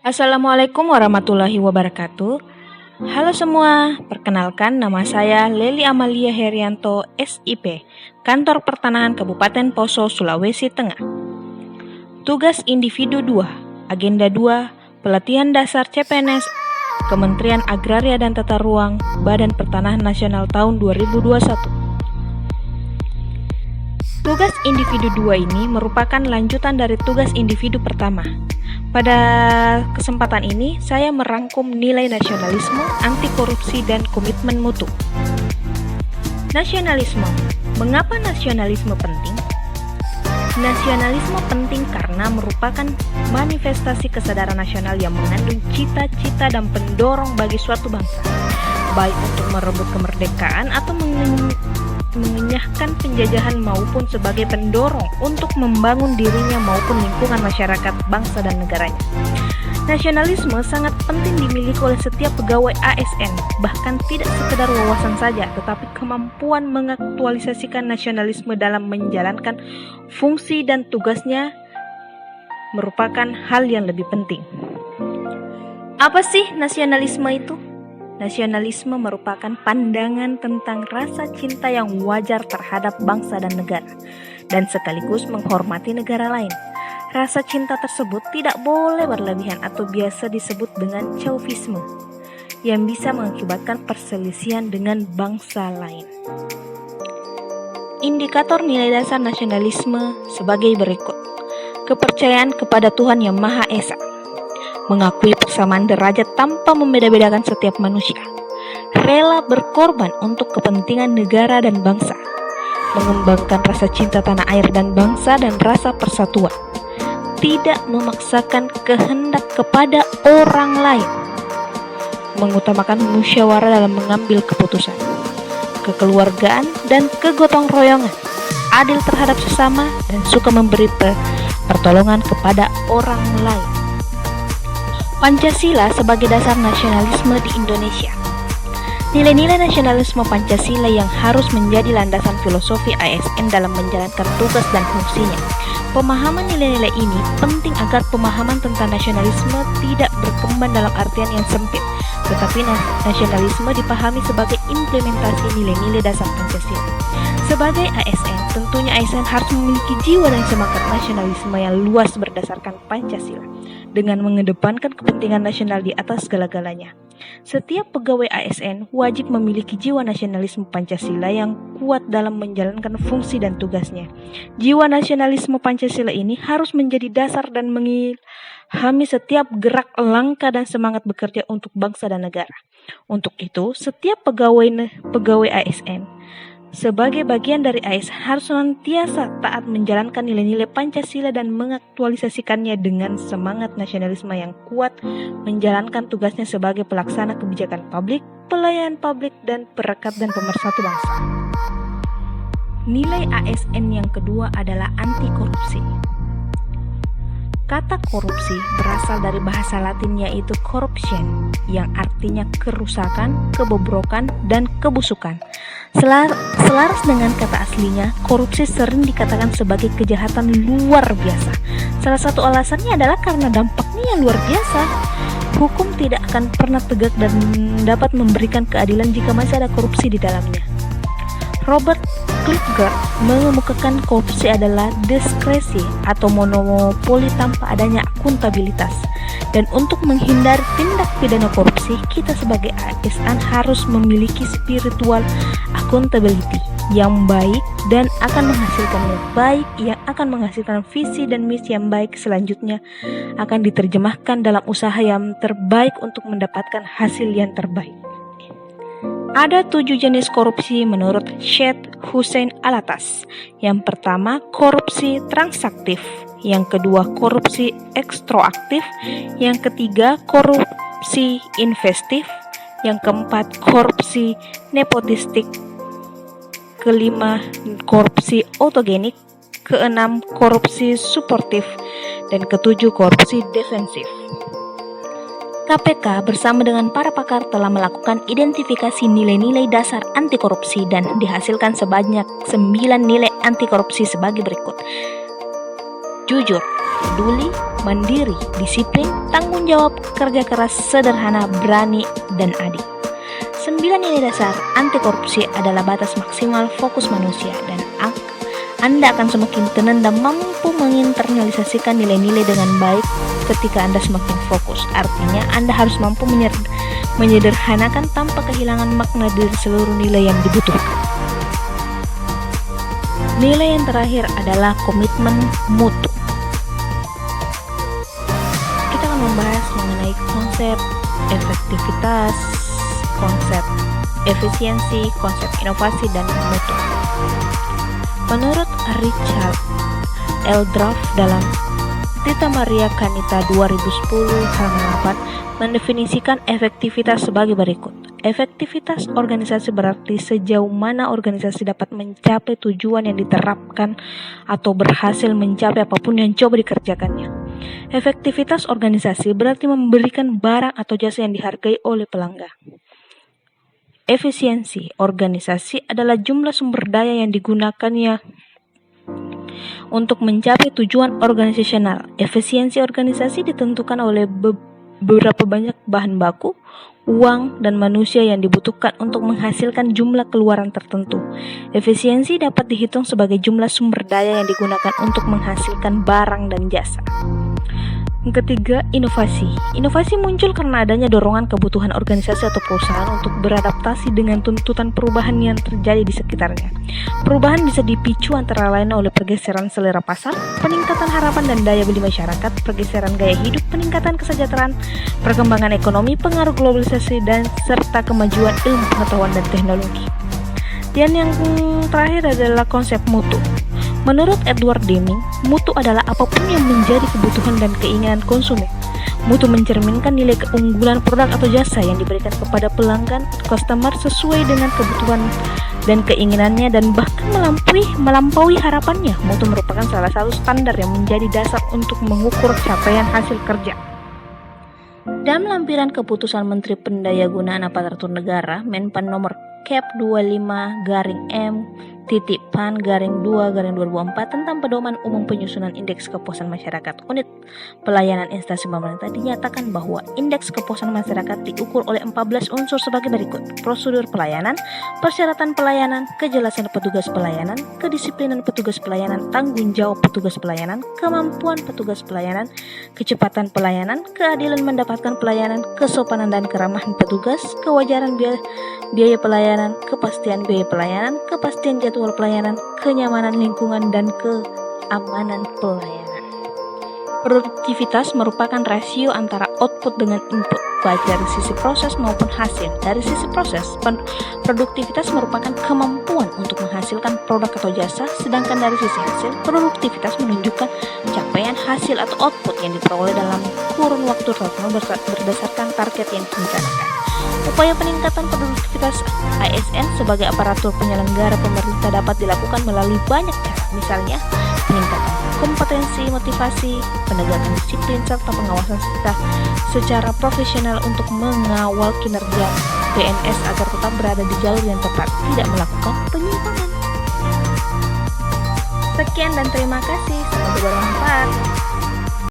Assalamualaikum warahmatullahi wabarakatuh. Halo semua, perkenalkan nama saya Leli Amalia Herianto, SIP, Kantor Pertanahan Kabupaten Poso, Sulawesi Tengah. Tugas Individu 2, Agenda 2, Pelatihan Dasar CPNS, Kementerian Agraria dan Tata Ruang, Badan Pertanahan Nasional tahun 2021. Tugas individu 2 ini merupakan lanjutan dari tugas individu pertama. Pada kesempatan ini, saya merangkum nilai nasionalisme, anti korupsi, dan komitmen mutu. Nasionalisme. Mengapa nasionalisme penting? Nasionalisme penting karena merupakan manifestasi kesadaran nasional yang mengandung cita-cita dan pendorong bagi suatu bangsa, baik untuk merebut kemerdekaan atau mengenyahkan penjajahan maupun sebagai pendorong untuk membangun dirinya maupun lingkungan masyarakat, bangsa, dan negaranya. Nasionalisme sangat penting dimiliki oleh setiap pegawai ASN, bahkan tidak sekedar wawasan saja, tetapi kemampuan mengaktualisasikan nasionalisme dalam menjalankan fungsi dan tugasnya merupakan hal yang lebih penting. Apa sih nasionalisme itu? Nasionalisme merupakan pandangan tentang rasa cinta yang wajar terhadap bangsa dan negara, dan sekaligus menghormati negara lain. Rasa cinta tersebut tidak boleh berlebihan atau biasa disebut dengan chauvinisme, yang bisa mengakibatkan perselisihan dengan bangsa lain. Indikator nilai dasar nasionalisme sebagai berikut. Kepercayaan kepada Tuhan Yang Maha Esa, mengakui persamaan derajat tanpa membeda-bedakan setiap manusia, rela berkorban untuk kepentingan negara dan bangsa, mengembangkan rasa cinta tanah air dan bangsa dan rasa persatuan, tidak memaksakan kehendak kepada orang lain, mengutamakan musyawarah dalam mengambil keputusan, kekeluargaan dan kegotong royongan, adil terhadap sesama, dan suka memberi pertolongan kepada orang lain. Pancasila sebagai dasar nasionalisme di Indonesia. Nilai-nilai nasionalisme Pancasila yang harus menjadi landasan filosofi ASN dalam menjalankan tugas dan fungsinya. Pemahaman nilai-nilai ini penting agar pemahaman tentang nasionalisme tidak berkembang dalam artian yang sempit, tetapi nasionalisme dipahami sebagai implementasi nilai-nilai dasar Pancasila. Sebagai ASN, tentunya ASN harus memiliki jiwa dan semangat nasionalisme yang luas berdasarkan Pancasila, dengan mengedepankan kepentingan nasional di atas segala-galanya. Setiap pegawai ASN wajib memiliki jiwa nasionalisme Pancasila yang kuat dalam menjalankan fungsi dan tugasnya. Jiwa nasionalisme Pancasila ini harus menjadi dasar dan mengilhami setiap gerak langkah dan semangat bekerja untuk bangsa dan negara. Untuk itu, setiap pegawai ASN sebagai bagian dari ASN harus senantiasa taat menjalankan nilai-nilai Pancasila dan mengaktualisasikannya dengan semangat nasionalisme yang kuat, menjalankan tugasnya sebagai pelaksana kebijakan publik, pelayanan publik, dan perekat dan pemersatu bangsa. Nilai ASN yang kedua adalah anti korupsi. Kata korupsi berasal dari bahasa Latin yaitu corruption, yang artinya kerusakan, kebobrokan, dan kebusukan. Selaras dengan kata aslinya, korupsi sering dikatakan sebagai kejahatan luar biasa. Salah satu alasannya adalah karena dampaknya yang luar biasa. Hukum tidak akan pernah tegak dan dapat memberikan keadilan jika masih ada korupsi di dalamnya. Robert Klitgard mengemukakan korupsi adalah diskresi atau monopoli tanpa adanya akuntabilitas. Dan untuk menghindari tindak pidana korupsi, kita sebagai ASN harus memiliki spiritual accountability yang baik dan akan menghasilkan yang baik, yang akan menghasilkan visi dan misi yang baik selanjutnya akan diterjemahkan dalam usaha yang terbaik untuk mendapatkan hasil yang terbaik. Ada 7 jenis korupsi menurut Syed Hussein Alatas. Yang pertama, korupsi transaktif. Yang kedua, korupsi ekstroaktif. Yang ketiga, korupsi investif. Yang keempat, korupsi nepotistik. Kelima, korupsi autogenik. Keenam, korupsi suportif. Dan ketujuh, korupsi defensif. KPK bersama dengan para pakar telah melakukan identifikasi nilai-nilai dasar anti korupsi dan dihasilkan sebanyak 9 nilai anti korupsi sebagai berikut. Jujur, peduli, mandiri, disiplin, tanggung jawab, kerja keras, sederhana, berani, dan adil. 9 nilai dasar anti korupsi adalah batas maksimal fokus manusia dan Anda akan semakin tenang dan mampu menginternalisasikan nilai-nilai dengan baik ketika Anda semakin fokus. Artinya, Anda harus mampu menyederhanakan tanpa kehilangan makna dari seluruh nilai yang dibutuhkan. Nilai yang terakhir adalah komitmen mutu. Kita akan membahas mengenai konsep efektivitas, konsep efisiensi, konsep inovasi, dan mutu. Menurut Richard L. Draft dalam Tita Maria Kanita 2010 halaman 8 mendefinisikan efektivitas sebagai berikut. Efektivitas organisasi berarti sejauh mana organisasi dapat mencapai tujuan yang diterapkan atau berhasil mencapai apapun yang coba dikerjakannya. Efektivitas organisasi berarti memberikan barang atau jasa yang dihargai oleh pelanggan. Efisiensi organisasi adalah jumlah sumber daya yang digunakannya untuk mencapai tujuan organisasional. Efisiensi organisasi ditentukan oleh beberapa banyak bahan baku, uang, dan manusia yang dibutuhkan untuk menghasilkan jumlah keluaran tertentu. Efisiensi dapat dihitung sebagai jumlah sumber daya yang digunakan untuk menghasilkan barang dan jasa. Yang ketiga, inovasi. Inovasi muncul karena adanya dorongan kebutuhan organisasi atau perusahaan untuk beradaptasi dengan tuntutan perubahan yang terjadi di sekitarnya. Perubahan bisa dipicu antara lain oleh pergeseran selera pasar, peningkatan harapan dan daya beli masyarakat, pergeseran gaya hidup, peningkatan kesejahteraan, perkembangan ekonomi, pengaruh globalisasi, dan serta kemajuan ilmu pengetahuan dan teknologi. Dan yang terakhir adalah konsep mutu. Menurut Edward Deming, mutu adalah apapun yang menjadi kebutuhan dan keinginan konsumen. Mutu mencerminkan nilai keunggulan produk atau jasa yang diberikan kepada pelanggan customer sesuai dengan kebutuhan dan keinginannya dan bahkan melampaui harapannya. Mutu merupakan salah satu standar yang menjadi dasar untuk mengukur capaian hasil kerja. Dalam lampiran keputusan Menteri Pendayagunaan Aparatur Negara Menpan nomor Cap 25-Pan-2-2004 tentang pedoman umum penyusunan indeks kepuasan masyarakat unit pelayanan instansi pemerintah dinyatakan bahwa indeks kepuasan masyarakat diukur oleh 14 unsur sebagai berikut: prosedur pelayanan, persyaratan pelayanan, kejelasan petugas pelayanan, kedisiplinan petugas pelayanan, tanggung jawab petugas pelayanan, kemampuan petugas pelayanan, kecepatan pelayanan, keadilan mendapatkan pelayanan, kesopanan dan keramahan petugas, kewajaran biaya pelayanan, kepastian biaya pelayanan, kepastian jadwal pelayanan, kenyamanan lingkungan, dan keamanan pelayanan. Produktivitas merupakan rasio antara output dengan input, baik dari sisi proses maupun hasil. Dari sisi proses, produktivitas merupakan kemampuan untuk menghasilkan produk atau jasa, sedangkan dari sisi hasil, produktivitas menunjukkan capaian hasil atau output yang diperoleh dalam kurun waktu tertentu berdasarkan target yang direncanakan. Upaya peningkatan produktivitas ASN sebagai aparatur penyelenggara pemerintah dapat dilakukan melalui banyak cara, misalnya peningkatan kompetensi, motivasi, penegakan disiplin, serta pengawasan secara profesional untuk mengawal kinerja PNS agar tetap berada di jalur yang tepat, tidak melakukan penyimpangan. Sekian dan terima kasih, semoga bermanfaat.